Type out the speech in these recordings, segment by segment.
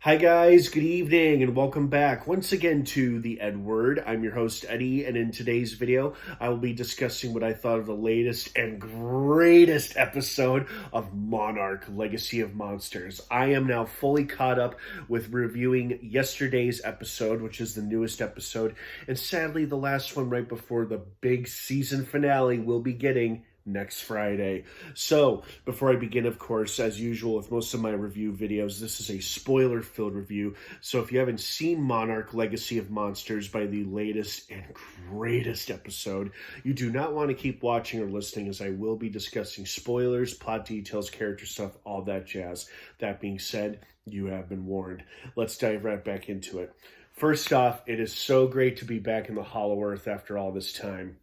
Hi guys, good evening and welcome back once again to the EdWord. I'm your host Eddie, and in today's video I will be discussing what I thought of the latest and greatest episode of Monarch, Legacy of Monsters. I am now fully caught up with reviewing yesterday's episode, which is the newest episode, and sadly the last one right before the big season finale we'll be getting next Friday. So, before I begin, of course, as usual with most of my review videos, this is a spoiler-filled review. So if you haven't seen Monarch, Legacy of Monsters by the latest and greatest episode, you do not want to keep watching or listening, as I will be discussing spoilers, plot details, character stuff, all that jazz. That being said, you have been warned. Let's dive right back into it. First off, it is so great to be back in the Hollow Earth after all this time.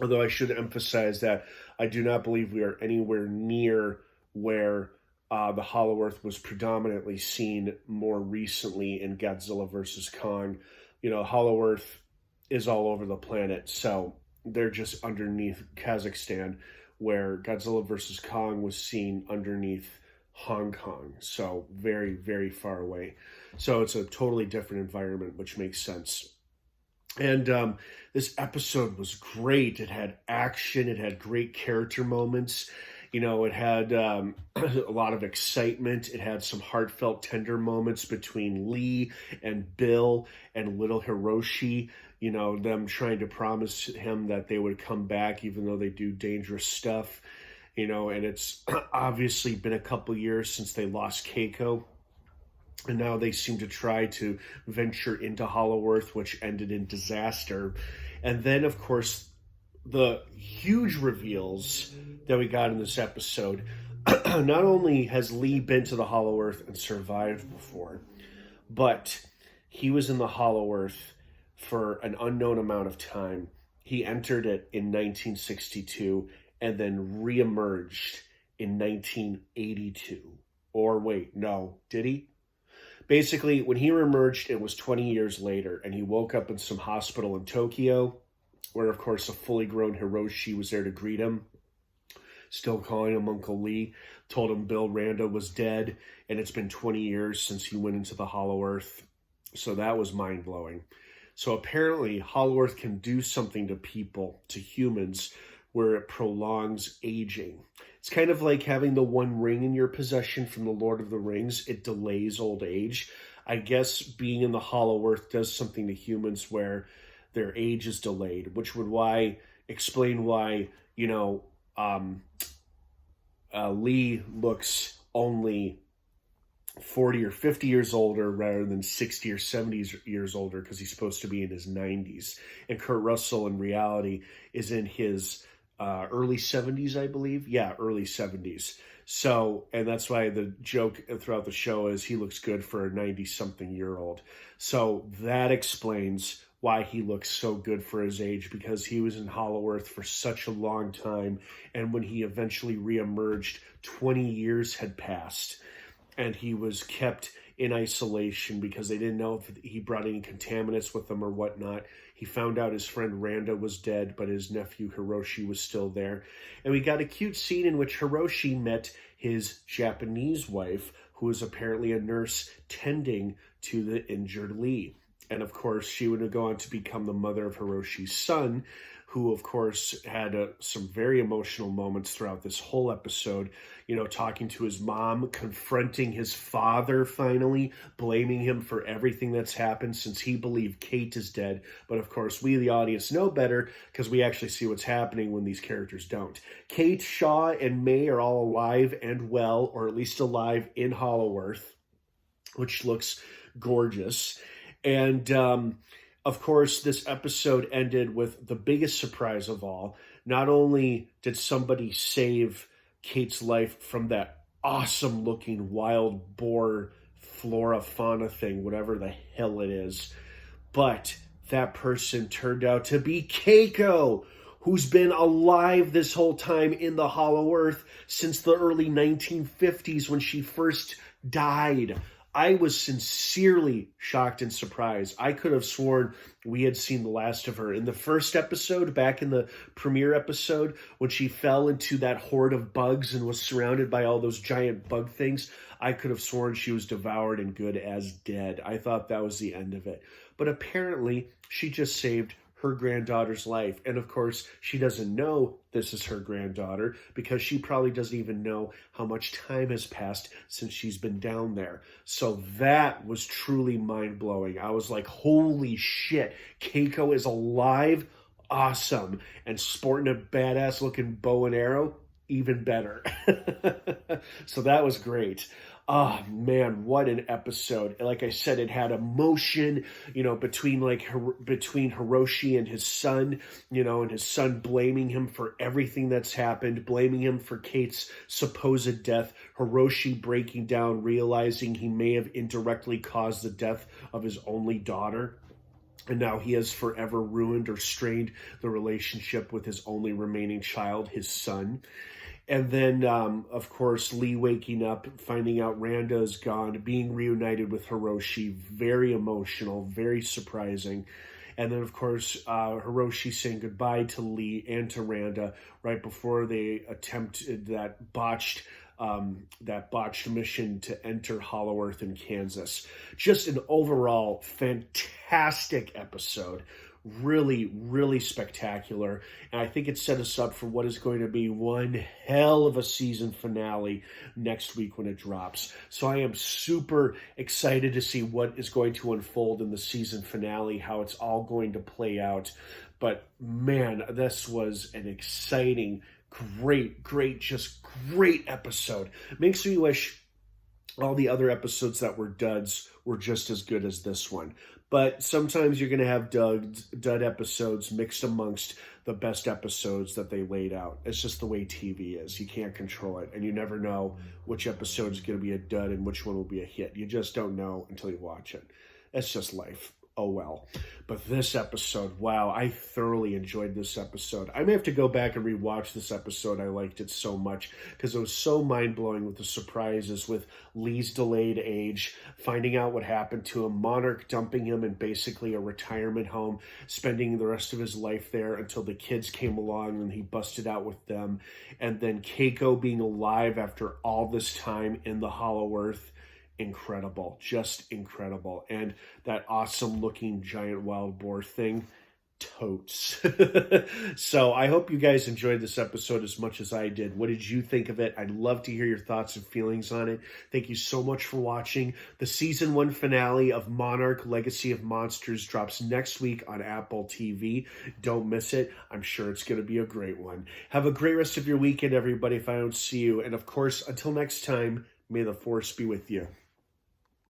Although I should emphasize that I do not believe we are anywhere near where the Hollow Earth was predominantly seen more recently in Godzilla vs. Kong. You know, Hollow Earth is all over the planet, so they're just underneath Kazakhstan, where Godzilla vs. Kong was seen underneath Hong Kong. So very, very far away. So it's a totally different environment, which makes sense. And this episode was great. It had action. It had great character moments. You know, it had a lot of excitement. It had some heartfelt, tender moments between Lee and Bill and little Hiroshi. You know, them trying to promise him that they would come back even though they do dangerous stuff. You know, and it's obviously been a couple years since they lost Keiko. And now they seem to try to venture into Hollow Earth, which ended in disaster. And then, of course, the huge reveals that we got in this episode. Not only has Lee been to the Hollow Earth and survived before, but he was in the Hollow Earth for an unknown amount of time. He entered it in 1962 and then reemerged in 1982. Or wait, no, did he? Basically, when he reemerged, it was 20 years later, and he woke up in some hospital in Tokyo, where, of course, a fully grown Hiroshi was there to greet him, still calling him Uncle Lee, told him Bill Randa was dead, and it's been 20 years since he went into the Hollow Earth. So that was mind-blowing. So apparently, Hollow Earth can do something to people, to humans, where it prolongs aging. It's kind of like having the one ring in your possession from the Lord of the Rings. It delays old age. I guess being in the Hollow Earth does something to humans where their age is delayed, which would explain why, you know, Lee looks only 40 or 50 years older rather than 60 or 70 years older because he's supposed to be in his 90s. And Kurt Russell, in reality, is in his early 70s, I believe. Yeah, early 70s. So, and that's why the joke throughout the show is he looks good for a 90-something-year-old. So that explains why he looks so good for his age, because he was in Hollow Earth for such a long time. And when he eventually reemerged, 20 years had passed. And he was kept in isolation because they didn't know if he brought any contaminants with him or whatnot. He found out his friend Randa was dead, but his nephew Hiroshi was still there. And we got a cute scene in which Hiroshi met his Japanese wife, who was apparently a nurse tending to the injured Lee. And of course, she would go on to become the mother of Hiroshi's son, who, of course, had some very emotional moments throughout this whole episode, you know, talking to his mom, confronting his father finally, blaming him for everything that's happened since he believed Kate is dead. But, of course, we, the audience, know better because we actually see what's happening when these characters don't. Kate, Shaw, and May are all alive and well, or at least alive in Hollow Earth, which looks gorgeous. And, of course, this episode ended with the biggest surprise of all. Not only did somebody save Kate's life from that awesome-looking wild boar flora fauna thing, whatever the hell it is, but that person turned out to be Keiko, who's been alive this whole time in the Hollow Earth since the early 1950s when she first died. I was sincerely shocked and surprised. I could have sworn we had seen the last of her. In the first episode, back in the premiere episode, when she fell into that horde of bugs and was surrounded by all those giant bug things, I could have sworn she was devoured and good as dead. I thought that was the end of it. But apparently, she just saved her granddaughter's life. And of course, she doesn't know this is her granddaughter because she probably doesn't even know how much time has passed since she's been down there. So that was truly mind-blowing. I was like, holy shit, Keiko is alive? Awesome. And sporting a badass looking bow and arrow? Even better. So that was great. Oh man, what an episode. Like I said, it had emotion, between Hiroshi and his son, and his son blaming him for everything that's happened, blaming him for Kate's supposed death, Hiroshi breaking down, realizing he may have indirectly caused the death of his only daughter. And now he has forever ruined or strained the relationship with his only remaining child, his son. And then, of course, Lee waking up, finding out Randa is gone, being reunited with Hiroshi, very emotional, very surprising. And then, of course, Hiroshi saying goodbye to Lee and to Randa right before they attempted that botched mission to enter Hollow Earth in Kansas. Just an overall fantastic episode. Really, really spectacular. And I think it set us up for what is going to be one hell of a season finale next week when it drops. So I am super excited to see what is going to unfold in the season finale, how it's all going to play out. But man, this was an exciting, great episode. Makes me wish all the other episodes that were duds were just as good as this one. But sometimes you're going to have dud episodes mixed amongst the best episodes that they laid out. It's just the way TV is. You can't control it. And you never know which episode is going to be a dud and which one will be a hit. You just don't know until you watch it. It's just life. Oh well. But this episode, wow, I thoroughly enjoyed this episode. I may have to go back and rewatch this episode. I liked it so much because it was so mind-blowing with the surprises, with Lee's delayed age, finding out what happened to him, Monarch dumping him in basically a retirement home, spending the rest of his life there until the kids came along and he busted out with them, and then Keiko being alive after all this time in the Hollow Earth. Incredible, just incredible. And that awesome looking giant wild boar thing, totes. So I hope you guys enjoyed this episode as much as I did. What did you think of it? I'd love to hear your thoughts and feelings on it. Thank you so much for watching. The season 1 finale of Monarch Legacy of Monsters drops next week on Apple TV. Don't miss it. I'm sure it's going to be a great one. Have a great rest of your weekend, everybody, if I don't see you. And of course, until next time, may the force be with you.